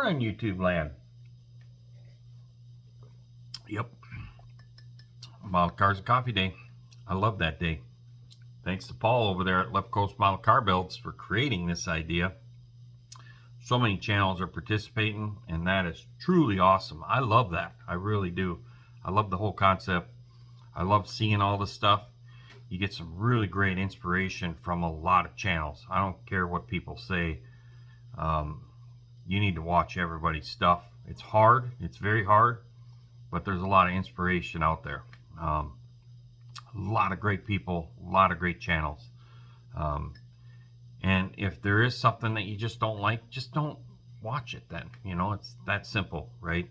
morning, YouTube land. Yep. Model Cars and Coffee Day. I love that day. Thanks to Paul over there at Left Coast Model Car Builds for creating this idea. So many channels are participating, and that is truly awesome. I love that. I really do. I love the whole concept. I love seeing all this stuff. You get some really great inspiration from a lot of channels. I don't care what people say. You need to watch everybody's stuff. It's hard. It's very hard, but there's a lot of inspiration out there. A lot of great people, a lot of great channels. And if there is something that you just don't like, just don't watch it then. You know, it's that simple, right?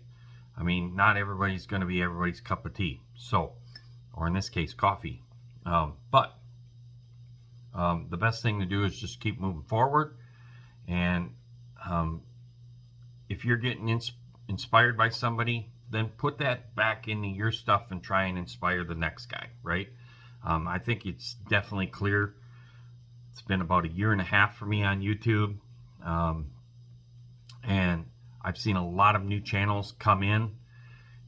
I mean, not everybody's going to be everybody's cup of tea. So, or in this case, coffee. But the best thing to do is just keep moving forward. And if you're getting inspired by somebody, then put that back into your stuff and try and inspire the next guy, right? I think it's definitely clear. It's been about 1.5 years for me on YouTube. And I've seen a lot of new channels come in.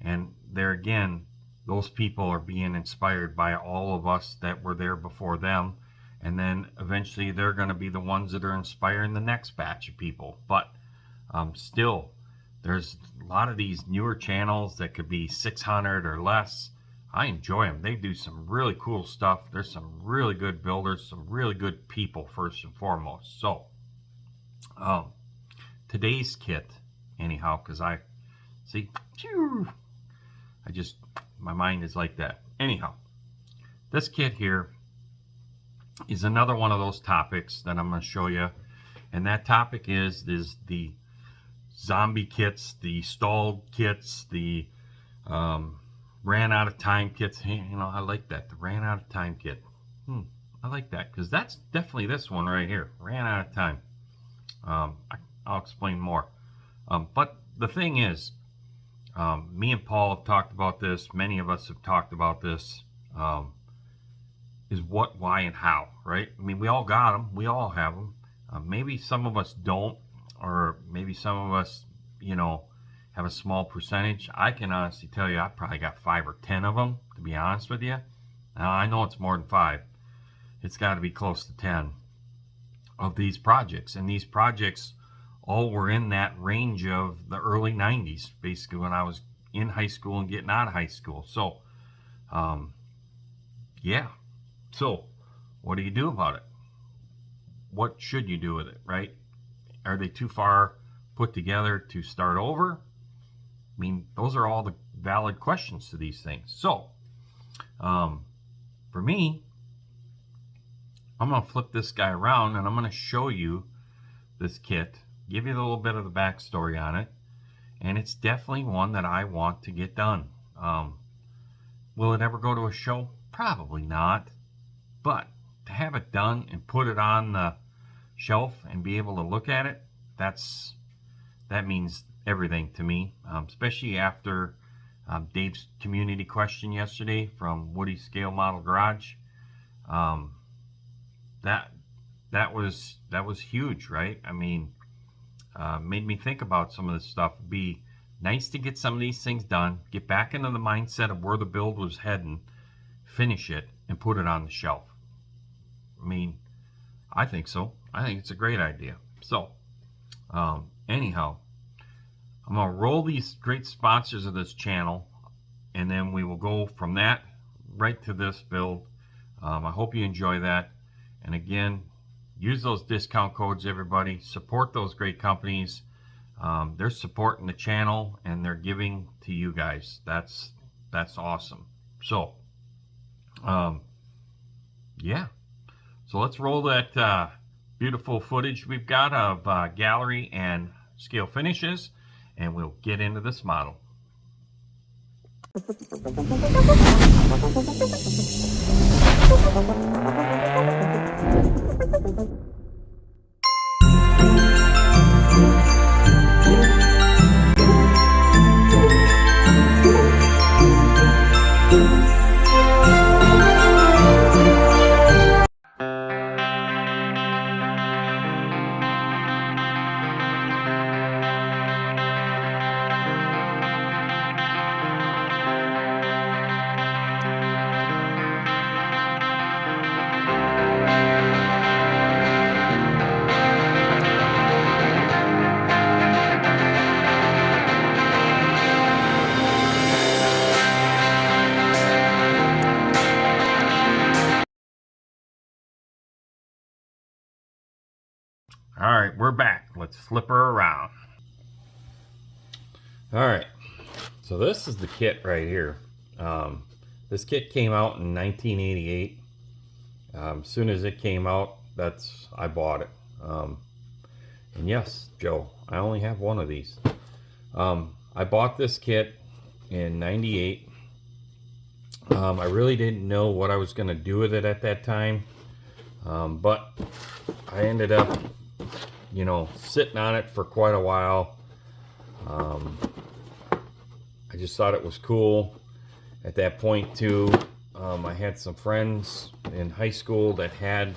And there again, those people are being inspired by all of us that were there before them. And then eventually they're going to be the ones that are inspiring the next batch of people. But still, there's a lot of these newer channels that could be 600 or less. I enjoy them. They do some really cool stuff. There's some really good builders, some really good people first and foremost. So today's kit, anyhow, because I see, my mind is like that. Anyhow, this kit here is another one of those topics that I'm going to show you. And that topic is the zombie kits, the stalled kits, the ran out of time kits. Hey, you know, I like that, the ran out of time kit. I like that because that's definitely this one right here, ran out of time. I'll explain more. But the thing is, me and Paul have talked about this. Many of us have talked about this. Is what, why, and how, right? I mean, we all got them. We all have them. Maybe some of us don't, or maybe some of us, you know, have a small percentage. I can honestly tell you, I probably got 5 or 10 of them, to be honest with you. Now, I know it's more than 5. It's got to be close to 10 of these projects. And these projects all were in that range of the early 90s, basically when I was in high school and getting out of high school. So, yeah. So, what do you do about it? What should you do with it, right? Are they too far put together to start over? I mean, those are all the valid questions to these things. So, for me, I'm going to flip this guy around and I'm going to show you this kit, give you a little bit of the backstory on it, and it's definitely one that I want to get done. Will it ever go to a show? Probably not. But to have it done and put it on the shelf and be able to look at it, that means everything to me, especially after Dave's community question yesterday from Woody Scale Model Garage. That was huge, right? I mean, made me think about some of this stuff. It'd be nice to get some of these things done, get back into the mindset of where the build was heading, finish it, and put it on the shelf. I mean, I think so. I think it's a great idea. So, anyhow, I'm going to roll these great sponsors of this channel, and then we will go from that right to this build. I hope you enjoy that. And again, use those discount codes, everybody. Support those great companies. They're supporting the channel, and they're giving to you guys. That's awesome. So, yeah. So let's roll that beautiful footage we've got of gallery and scale finishes, and we'll get into this model. All right, we're back. Let's flip her around. All right, so this is the kit right here. This kit came out in 1988. As soon as it came out, I bought it. And yes, Joe, I only have one of these. I bought this kit in 98. I really didn't know what I was going to do with it at that time. But I ended up, sitting on it for quite a while. I just thought it was cool. At that point too, I had some friends in high school that had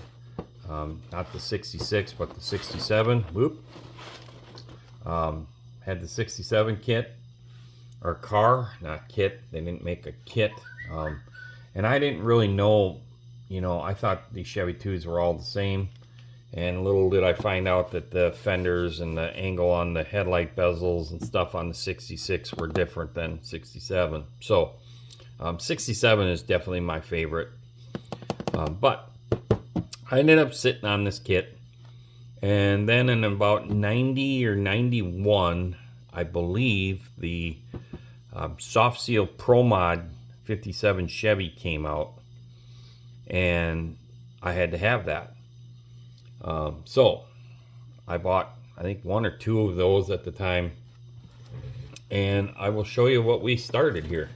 not the 66 but the 67. Had the 67 kit, or car, not kit. They didn't make a kit. And I didn't really know, I thought these Chevy 2s were all the same. And little did I find out that the fenders and the angle on the headlight bezels and stuff on the 66 were different than 67. So 67 is definitely my favorite. But I ended up sitting on this kit. And then in about 90 or 91, I believe the Soft Seal Pro Mod 57 Chevy came out. And I had to have that. So I bought, I think, one or two of those at the time, and I will show you what we started here.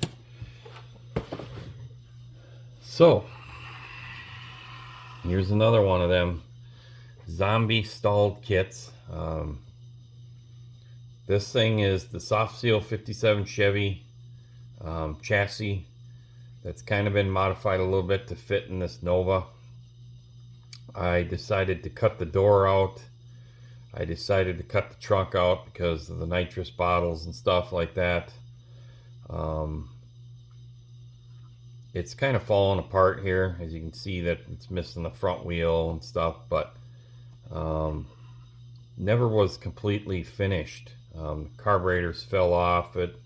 So here's another one of them zombie stalled kits. This thing is the Soft Seal 57 Chevy chassis that's kind of been modified a little bit to fit in this Nova. I decided to cut the door out. I decided to cut the trunk out because of the nitrous bottles and stuff like that. It's kind of falling apart here. As you can see that it's missing the front wheel and stuff, but never was completely finished. Carburetors fell off it.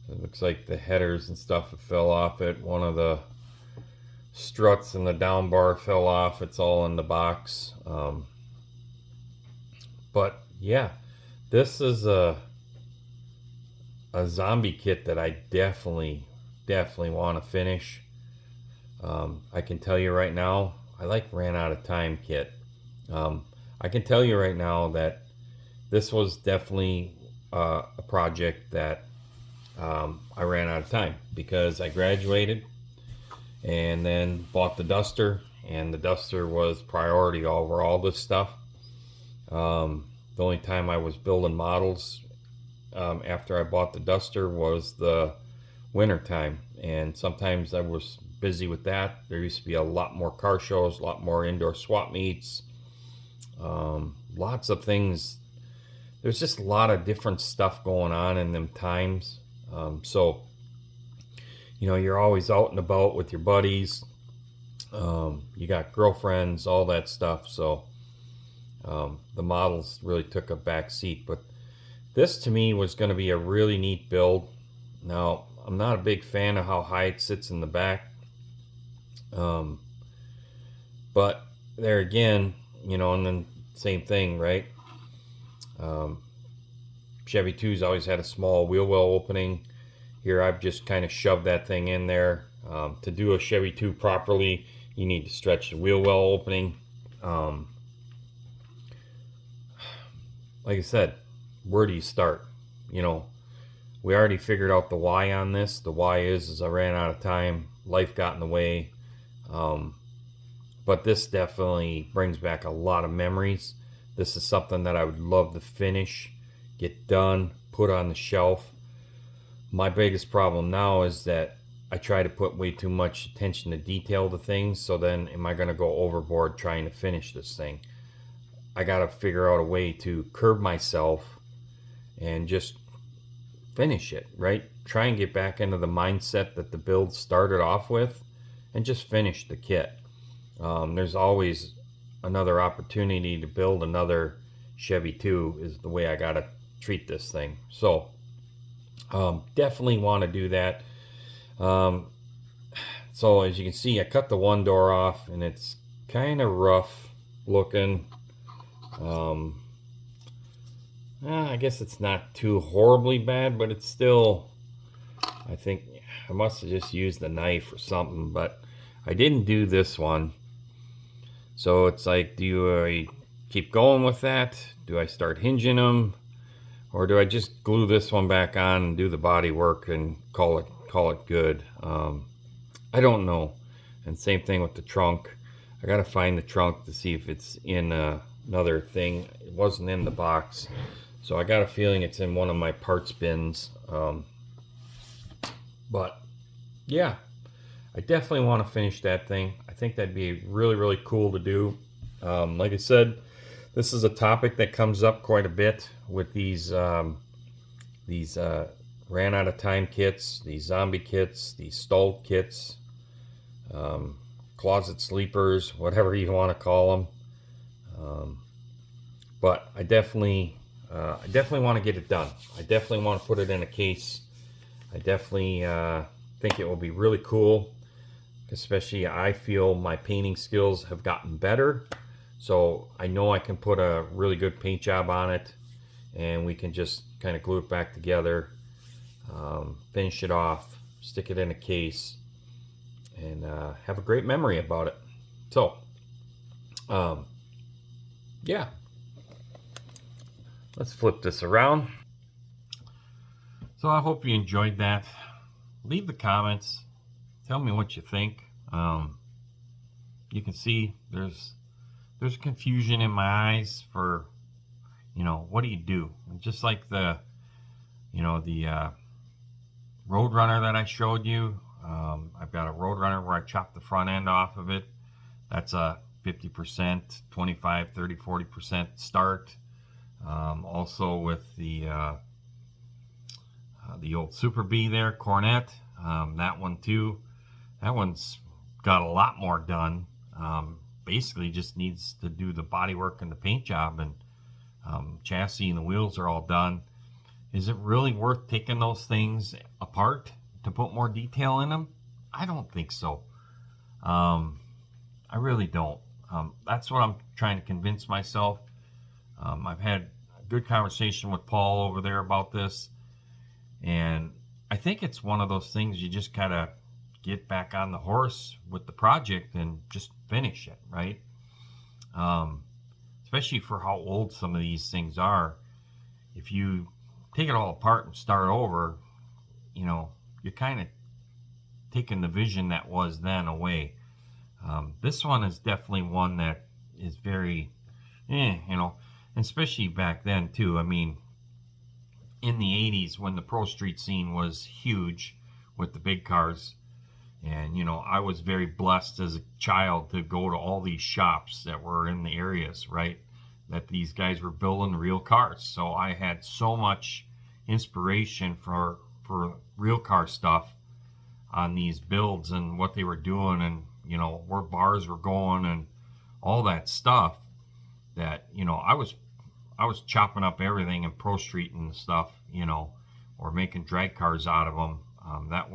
It looks like the headers and stuff fell off it. One of the struts and the down bar fell off. It's all in the box. But yeah, this is a zombie kit that I definitely want to finish. I can tell you right now, I ran out of time kit. I can tell you right now that this was definitely a project that I ran out of time, because I graduated and then bought the Duster, and the Duster was priority over all this stuff. The only time I was building models after I bought the Duster was the winter time, and sometimes I was busy with that. There used to be a lot more car shows, a lot more indoor swap meets, lots of things. There's just a lot of different stuff going on in them times. So you're always out and about with your buddies. You got girlfriends, all that stuff. So the models really took a back seat. But this to me was going to be a really neat build. Now, I'm not a big fan of how high it sits in the back. But there again, and then same thing, right? Chevy 2's always had a small wheel well opening. Here I've just kind of shoved that thing in there. To do a Chevy 2 properly, you need to stretch the wheel well opening. Like I said, where do you start? We already figured out the why on this. The why is I ran out of time. Life got in the way. But this definitely brings back a lot of memories. This is something that I would love to finish, get done, put on the shelf. My biggest problem now is that I try to put way too much attention to detail to things. So then am I going to go overboard trying to finish this thing? I got to figure out a way to curb myself and just finish it, right? Try and get back into the mindset that the build started off with and just finish the kit. There's always another opportunity to build another Chevy 2 is the way I got to treat this thing. So definitely want to do that. So as you can see, I cut the one door off and it's kind of rough looking. I guess it's not too horribly bad, but it's still, I think I must have just used the knife or something, but I didn't do this one. So it's like, do I keep going with that? Do I start hinging them? Or do I just glue this one back on and do the body work and call it good? I don't know. And same thing with the trunk. I gotta find the trunk to see if it's in another thing. It wasn't in the box, so I got a feeling it's in one of my parts bins. But yeah, I definitely want to finish that thing. I think that'd be really, really cool to do. Like I said, this is a topic that comes up quite a bit with these ran out of time kits, these zombie kits, these stalled kits, closet sleepers, whatever you want to call them. But I definitely want to get it done. I definitely want to put it in a case. I definitely think it will be really cool. Especially, I feel my painting skills have gotten better, so I know I can put a really good paint job on it, and we can just kind of glue it back together, finish it off, stick it in a case, and have a great memory about it. So, yeah, let's flip this around. So I hope you enjoyed that. Leave the comments. Tell me what you think. You can see there's confusion in my eyes for, what do you do? Just like the Roadrunner that I showed you. I've got a Roadrunner where I chopped the front end off of it. That's a 50%, 25, 30, 40% start. Also with the old Super Bee there, Cornet. That one too. That one's got a lot more done. Basically just needs to do the body work and the paint job, and chassis and the wheels are all done. Is it really worth taking those things apart to put more detail in them? I don't think so. I really don't. That's what I'm trying to convince myself. I've had a good conversation with Paul over there about this, and I think it's one of those things you just gotta get back on the horse with the project and just finish it, right? Especially for how old some of these things are. If you take it all apart and start over, you're kind of taking the vision that was then away. This one is definitely one that is very, especially back then too. I mean, in the 80s when the Pro Street scene was huge with the big cars, and I was very blessed as a child to go to all these shops that were in the areas, right, that these guys were building real cars. So I had so much inspiration for real car stuff on these builds and what they were doing, and where bars were going and all that stuff, that I was chopping up everything in Pro Street and stuff, or making drag cars out of them. That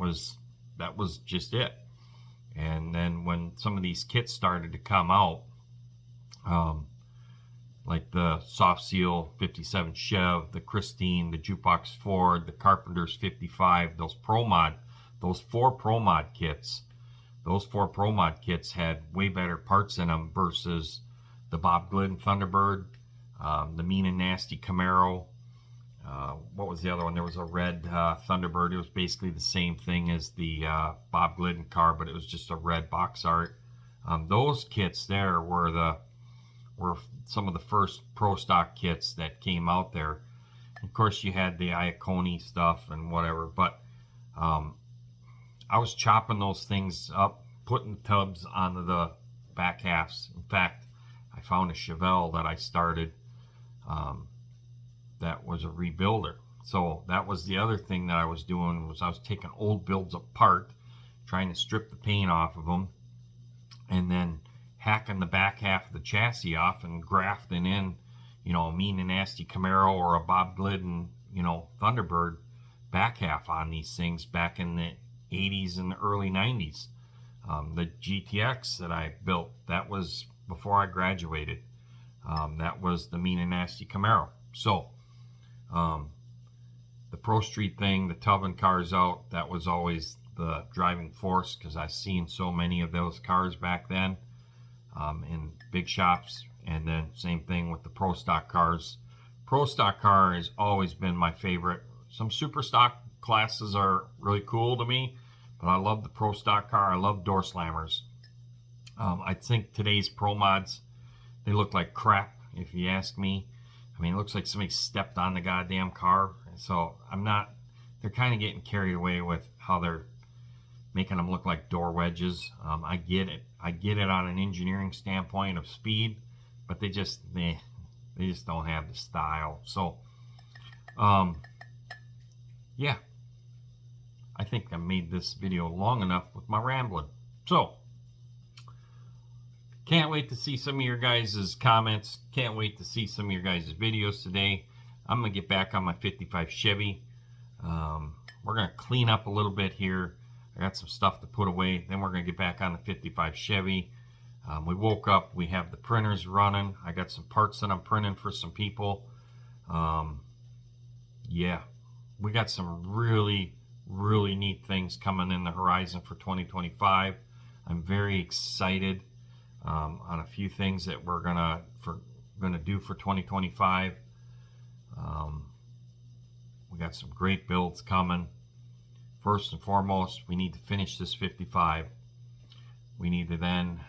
was just it. And then when some of these kits started to come out, like the Soft Seal 57 Chev, the Christine, the Jukebox Ford, the Carpenter's 55, those four Pro Mod kits. Those four Pro Mod kits had way better parts in them versus the Bob Glidden Thunderbird, the Mean and Nasty Camaro. What was the other one? There was a red Thunderbird. It was basically the same thing as the Bob Glidden car, but it was just a red box art. Those kits there were some of the first pro stock kits that came out there. Of course, you had the Iacone stuff and whatever, but I was chopping those things up, putting tubs onto the back halves. In fact, I found a Chevelle that I started that was a rebuilder. So that was the other thing that I was doing, was I was taking old builds apart, trying to strip the paint off of them, and then hacking the back half of the chassis off and grafting in, a Mean and Nasty Camaro or a Bob Glidden, Thunderbird back half on these things back in the 80s and the early 90s. The GTX that I built, that was before I graduated. That was the Mean and Nasty Camaro. So the Pro Street thing, the tubbing cars out, that was always the driving force, because I've seen so many of those cars back then in big shops. And then same thing with the Pro Stock cars. Pro Stock car has always been my favorite. Some Super Stock classes are really cool to me, but I love the Pro Stock car. I love door slammers. I think today's Pro Mods, they look like crap, if you ask me. I mean, it looks like somebody stepped on the goddamn car. So they're kind of getting carried away with how they're making them look like door wedges. I get it. I get it on an engineering standpoint of speed, but they just don't have the style. So, yeah, I think I made this video long enough with my rambling. So, can't wait to see some of your guys' comments. Can't wait to see some of your guys' videos today. I'm going to get back on my 55 Chevy. We're going to clean up a little bit here. I got some stuff to put away. Then we're going to get back on the 55 Chevy. We woke up. We have the printers running. I got some parts that I'm printing for some people. Yeah, we got some really, really neat things coming in the horizon for 2025. I'm very excited on a few things that we're gonna do for 2025. We got some great builds coming. First and foremost, we need to finish this 55. We need to then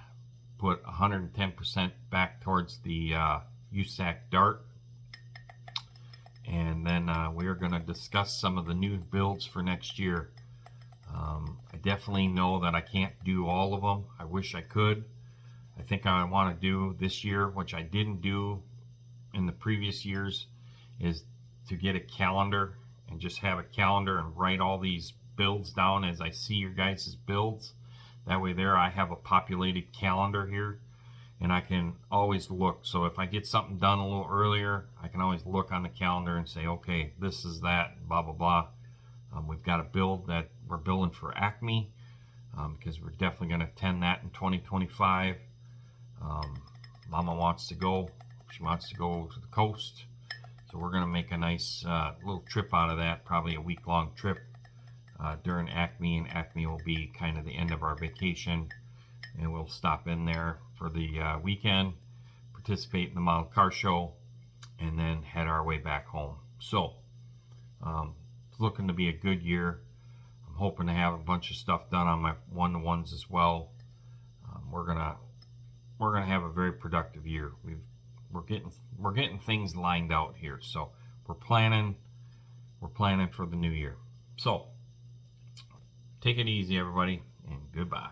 put 110% back towards the USAC Dart. And then we are going to discuss some of the new builds for next year. I definitely know that I can't do all of them. I wish I could. I think I want to do this year, which I didn't do in the previous years, is to get a calendar and just have a calendar and write all these builds down as I see your guys' builds. That way there I have a populated calendar here, and I can always look. So if I get something done a little earlier, I can always look on the calendar and say, okay, this is that, blah, blah, blah. We've got a build that we're building for Acme, because we're definitely going to attend that in 2025. Mama wants to go. She wants to go to the coast. So we're going to make a nice little trip out of that, probably a week-long trip during Acme. And Acme will be kind of the end of our vacation. And we'll stop in there for the weekend, participate in the model car show, and then head our way back home. So it's looking to be a good year. I'm hoping to have a bunch of stuff done on my one-to-ones as well. We're gonna have a very productive year. We're getting things lined out here. So we're planning for the new year. So take it easy, everybody, and goodbye.